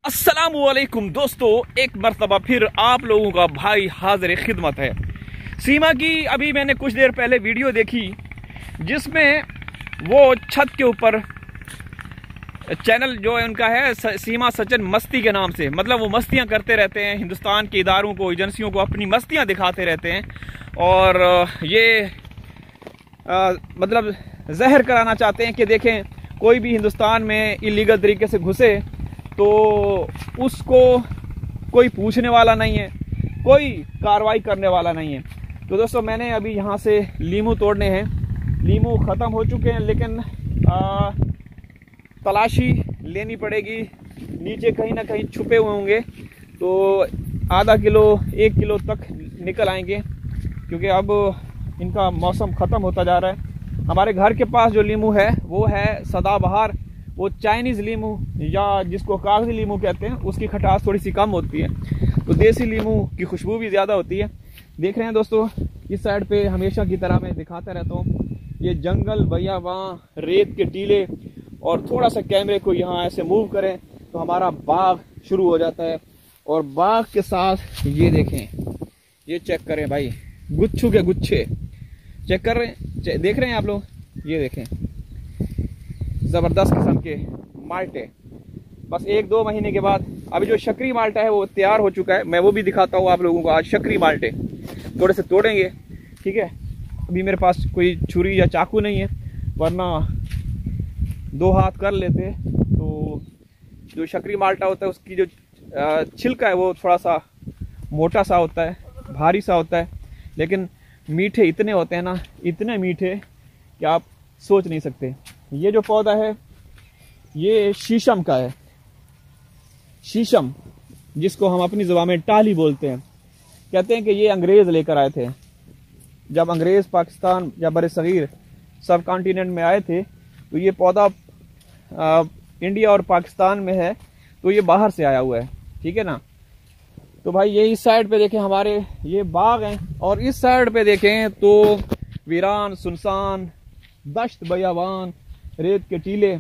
अस्सलामुअलैकुम दोस्तों, एक मरतबा फिर आप लोगों का भाई हाजिर खिदमत है। सीमा की अभी मैंने कुछ देर पहले वीडियो देखी जिसमें वो छत के ऊपर चैनल जो है उनका है सीमा सचिन मस्ती के नाम से, मतलब वो मस्तियां करते रहते हैं, हिंदुस्तान के इदारों को एजेंसियों को अपनी मस्तियां दिखाते रहते हैं और ये मतलब जहर कराना चाहते हैं कि देखें कोई भी हिंदुस्तान में इलीगल तरीके से घुसे तो उसको कोई पूछने वाला नहीं है, कोई कार्रवाई करने वाला नहीं है। तो दोस्तों मैंने अभी यहाँ से लीमू तोड़ने हैं, लीमू ख़त्म हो चुके हैं लेकिन तलाशी लेनी पड़ेगी, नीचे कहीं ना कहीं छुपे हुए होंगे तो आधा किलो 1 किलो तक निकल आएंगे क्योंकि अब इनका मौसम ख़त्म होता जा रहा है। हमारे घर के पास जो लीमू है वो है सदाबहार, वो चाइनीज़ लीमू या जिसको कागजी लीमू कहते हैं, उसकी खटास थोड़ी सी कम होती है, तो देसी लीमू की खुशबू भी ज़्यादा होती है। देख रहे हैं दोस्तों, इस साइड पे हमेशा की तरह मैं दिखाता रहता हूँ, ये जंगल भैया वहाँ रेत के टीले, और थोड़ा सा कैमरे को यहाँ ऐसे मूव करें तो हमारा बाग शुरू हो जाता है। और बाग के साथ ये देखें, ये चेक करें भाई, गुच्छू के गुच्छे चेक कर रहे हैं, देख रहे हैं आप लोग, ये देखें ज़बरदस्त किस्म के माल्टे। बस 1-2 महीने के बाद अभी जो शकरी माल्टा है वो तैयार हो चुका है, मैं वो भी दिखाता हूँ आप लोगों को। आज शकरी माल्टे थोड़े से तोड़ेंगे, ठीक है। अभी मेरे पास कोई छुरी या चाकू नहीं है, वरना 2 हाथ कर लेते। तो जो शकरी माल्टा होता है उसकी जो छिलका है वो थोड़ा सा मोटा सा होता है, भारी सा होता है, लेकिन मीठे इतने होते हैं ना, इतने मीठे कि आप सोच नहीं सकते। ये जो पौधा है ये शीशम का है, शीशम जिसको हम अपनी ज़ुबान में टाली बोलते हैं। कहते हैं कि ये अंग्रेज़ लेकर आए थे, जब अंग्रेज़ पाकिस्तान या बरसगीर सब कॉन्टिनेंट में आए थे तो ये पौधा इंडिया और पाकिस्तान में है, तो ये बाहर से आया हुआ है, ठीक है ना। तो भाई ये इस साइड पे देखें हमारे ये बाग हैं, और इस साइड पे देखें तो वीरान सुनसान दश्त बयावान रेत के टीले,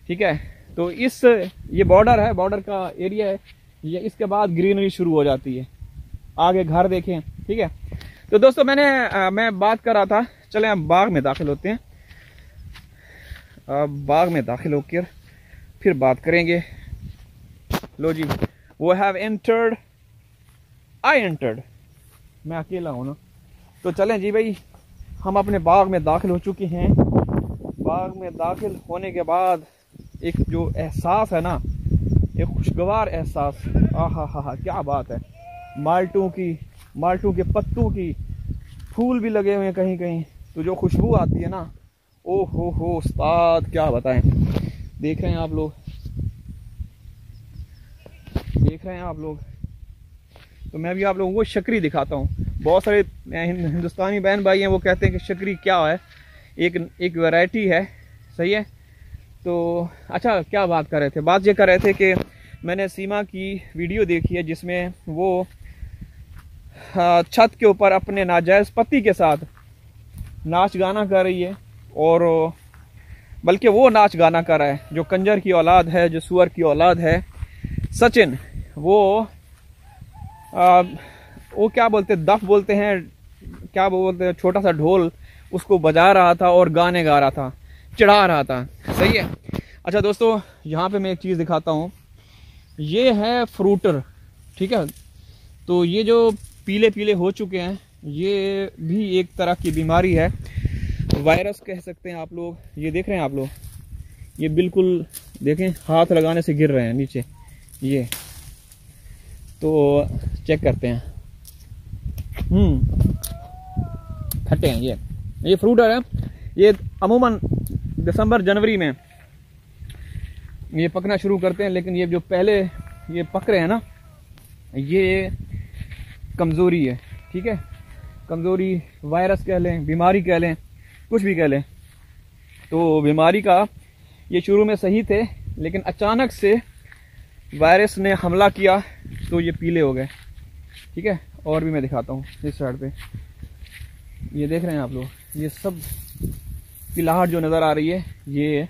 ठीक है। तो इस ये बॉर्डर है, बॉर्डर का एरिया है ये, इसके बाद ग्रीनरी शुरू हो जाती है, आगे घर देखें, ठीक है। तो दोस्तों मैं बात कर रहा था, चलें अब बाग में दाखिल होते हैं। बाग में दाखिल होकर फिर बात करेंगे। लो जी, वो हैव एंटर्ड, आई एंटर्ड, मैं अकेला हूँ ना, तो चलें जी भाई, हम अपने बाग में दाखिल हो चुके हैं। बाग में दाखिल होने के बाद एक जो एहसास है ना, एक खुशगवार एहसास, आहा हा, क्या बात है। माल्टों के पत्तों की, फूल भी लगे हुए हैं कहीं कहीं, तो जो खुशबू आती है ना, ओ हो उस्ताद क्या बताएं। देख रहे हैं आप लोग, देख रहे हैं आप लोग। तो मैं भी आप लोगों को शकरी दिखाता हूँ। बहुत सारे हिंदुस्तानी बहन भाई हैं, वो कहते हैं कि शकरी क्या है, एक वैरायटी है, सही है। तो अच्छा, क्या बात कर रहे थे, बात ये कर रहे थे कि मैंने सीमा की वीडियो देखी है जिसमें वो छत के ऊपर अपने नाजायज़ पति के साथ नाच गाना कर रही है, और बल्कि वो नाच गाना कर रहा है जो कंजर की औलाद है, जो सुअर की औलाद है, सचिन। वो क्या बोलते हैं, दफ बोलते हैं, क्या बोलते हैं, छोटा सा ढोल, उसको बजा रहा था और गाने गा रहा था, चढ़ा रहा था, सही है। अच्छा दोस्तों, यहाँ पे मैं एक चीज़ दिखाता हूँ, ये है फ्रूटर, ठीक है। तो ये जो पीले पीले हो चुके हैं, ये भी एक तरह की बीमारी है, वायरस कह सकते हैं आप लोग। ये देख रहे हैं आप लोग, ये बिल्कुल देखें, हाथ लगाने से गिर रहे हैं नीचे, ये तो चेक करते हैं, खट्टे हैं ये फ्रूटर है। ये अमूमन दिसंबर जनवरी में ये पकना शुरू करते हैं, लेकिन ये जो पहले ये पक रहे हैं ना, ये कमज़ोरी है, ठीक है। कमज़ोरी, वायरस कह लें, बीमारी कह लें, कुछ भी कह लें। तो बीमारी का ये शुरू में सही थे, लेकिन अचानक से वायरस ने हमला किया तो ये पीले हो गए, ठीक है। और भी मैं दिखाता हूँ, इस साइड पे ये देख रहे हैं आप लोग, ये सब पिलाहट जो नज़र आ रही है ये,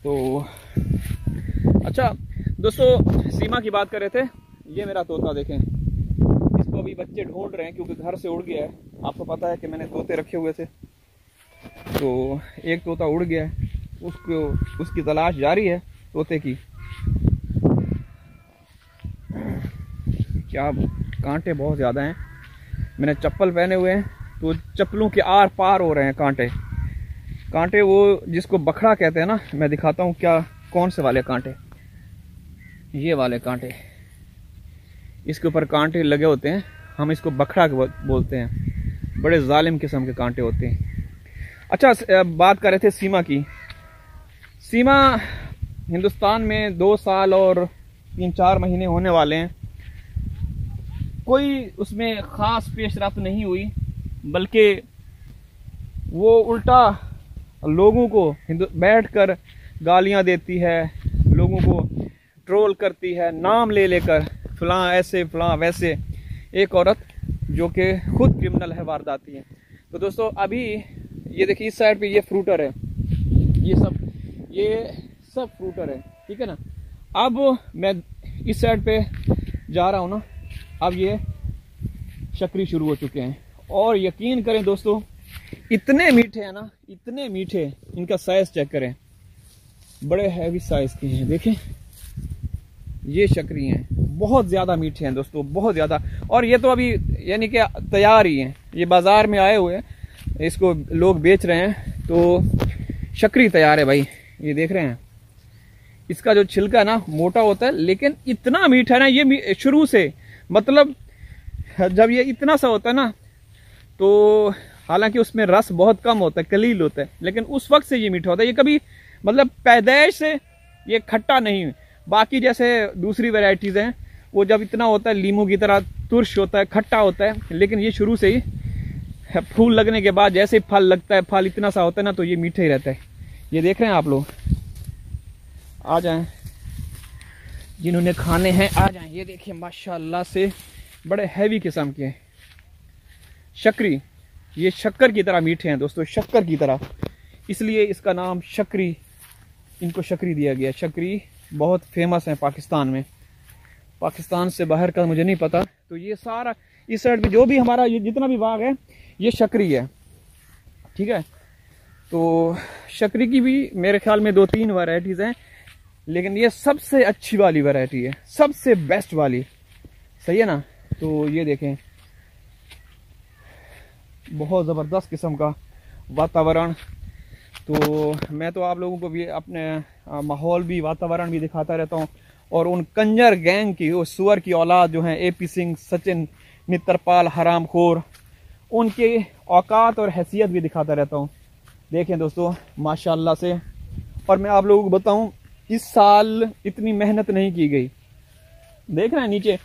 तो अच्छा दोस्तों, सीमा की बात कर रहे थे। ये मेरा तोता देखें, इसको अभी बच्चे ढूंढ रहे हैं क्योंकि घर से उड़ गया है। आपको पता है कि मैंने तोते रखे हुए थे, तो एक तोता उड़ गया है, उसकी तलाश जारी है तोते की। क्या कांटे बहुत ज़्यादा हैं। मैंने चप्पल पहने हुए हैं तो चप्पलों के आर पार हो रहे हैं कांटे। कांटे वो जिसको बखड़ा कहते हैं ना, मैं दिखाता हूँ क्या कौन से वाले कांटे। ये वाले कांटे, इसके ऊपर कांटे लगे होते हैं, हम इसको बखड़ा बोलते हैं। बड़े जालिम किस्म के कांटे होते हैं। अच्छा, बात कर रहे थे सीमा की। सीमा हिंदुस्तान में 2 साल और 3-4 महीने होने वाले हैं। कोई उसमें ख़ास पेशरफ्त नहीं हुई, बल्कि वो उल्टा लोगों को बैठकर गालियां देती है, लोगों को ट्रोल करती है, नाम ले लेकर, फलां ऐसे फलां वैसे। एक औरत जो कि खुद क्रिमिनल है, वारदाती है। तो दोस्तों अभी ये देखिए, इस साइड पे ये फ्रूटर है, ये सब फ्रूटर है, ठीक है ना। अब मैं इस साइड पे जा रहा हूँ ना, अब ये शक्री शुरू हो चुके हैं। और यकीन करें दोस्तों, इतने मीठे हैं ना, इतने मीठे। इनका साइज चेक करें, बड़े हैवी साइज के हैं। देखें, ये शक्री हैं, बहुत ज़्यादा मीठे हैं दोस्तों, बहुत ज़्यादा। और ये तो अभी यानी कि तैयार ही हैं, ये बाज़ार में आए हुए हैं, इसको लोग बेच रहे हैं। तो शक्री तैयार है भाई, ये देख रहे हैं। इसका जो छिलका है ना, मोटा होता है, लेकिन इतना मीठा है ना ये शुरू से। मतलब जब ये इतना सा होता है ना, तो हालांकि उसमें रस बहुत कम होता है, कलील होता है, लेकिन उस वक्त से ये मीठा होता है। ये कभी मतलब पैदाइश से ये खट्टा नहीं। बाकी जैसे दूसरी वैरायटीज़ हैं, वो जब इतना होता है लीमू की तरह तुर्श होता है, खट्टा होता है, लेकिन ये शुरू से ही फूल लगने के बाद जैसे ही फल लगता है, फल इतना सा होता है ना, तो ये मीठा ही रहता है। ये देख रहे हैं आप लोग, आ जाएं, जिन्होंने खाने हैं आ जाएं। ये देखिए माशाल्लाह से बड़े हैवी किस्म के शक्री, ये शक्कर की तरह मीठे हैं दोस्तों, शक्कर की तरह। इसलिए इसका नाम शक्री, इनको शक्री दिया गया। शक्री बहुत फेमस है पाकिस्तान में, पाकिस्तान से बाहर का मुझे नहीं पता। तो ये सारा इस साइड पे जो भी हमारा ये जितना भी बाग है, ये शक्री है, ठीक है। तो शक्री की भी मेरे ख्याल में 2-3 वैरायटीज़ हैं, लेकिन ये सबसे अच्छी वाली वैरायटी है, सबसे बेस्ट वाली, सही है ना। तो ये देखें, बहुत ज़बरदस्त किस्म का वातावरण। तो मैं तो आप लोगों को भी अपने माहौल भी, वातावरण भी दिखाता रहता हूँ। और उन कंजर गैंग की, वो सुअर की औलाद जो हैं, AP सिंह, सचिन, मित्रपाल, हरामखोर, उनके औकात और हैसियत भी दिखाता रहता हूँ। देखें दोस्तों माशाल्लाह से। और मैं आप लोगों को बताऊँ, इस साल इतनी मेहनत नहीं की गई। देख रहे हैं नीचे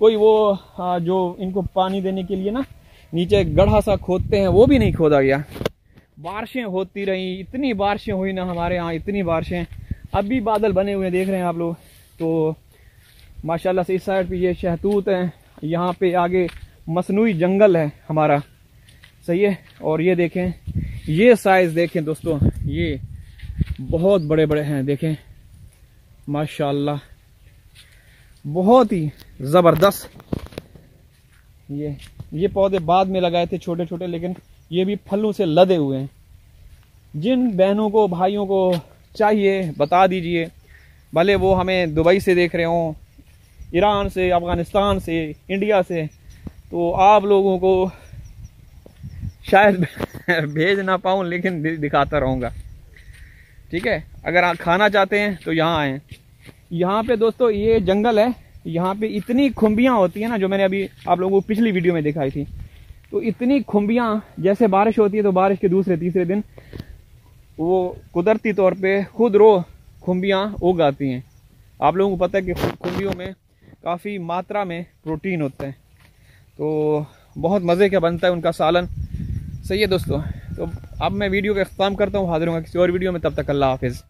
कोई वो जो इनको पानी देने के लिए ना नीचे गड्ढा सा खोदते हैं, वो भी नहीं खोदा गया। बारिशें होती रही, इतनी बारिशें हुई ना हमारे यहाँ, इतनी बारिशें। अब भी बादल बने हुए देख रहे हैं आप लोग। तो माशाल्लाह से इस साइड पे ये शहतूत है, यहाँ पे आगे मसनूई जंगल है हमारा, सही है। और ये देखें, ये साइज देखें दोस्तों, ये बहुत बड़े बड़े हैं, देखें माशाल्लाह, बहुत ही ज़बरदस्त। ये पौधे बाद में लगाए थे छोटे छोटे, लेकिन ये भी फलों से लदे हुए हैं। जिन बहनों को, भाइयों को चाहिए बता दीजिए, भले वो हमें दुबई से देख रहे हों, ईरान से, अफ़गानिस्तान से, इंडिया से, तो आप लोगों को शायद भेज ना पाऊँ, लेकिन दिखाता रहूँगा, ठीक है। अगर आप खाना चाहते हैं तो यहाँ आएँ। यहाँ पे दोस्तों ये जंगल है, यहाँ पे इतनी खुम्बियाँ होती हैं ना, जो मैंने अभी आप लोगों को पिछली वीडियो में दिखाई थी। तो इतनी खुम्बियाँ, जैसे बारिश होती है तो बारिश के दूसरे तीसरे दिन वो कुदरती तौर पे खुद खुम्बियाँ उग आती हैं। आप लोगों को पता है कि खुम्बियों में काफ़ी मात्रा में प्रोटीन होता है, तो बहुत मज़े का बनता है उनका सालन, सही है दोस्तों। तो अब मैं वीडियो का इख्तिताम करता हूँ, हाजिर होगा किसी और वीडियो में, तब तक अल्लाह हाफिज़।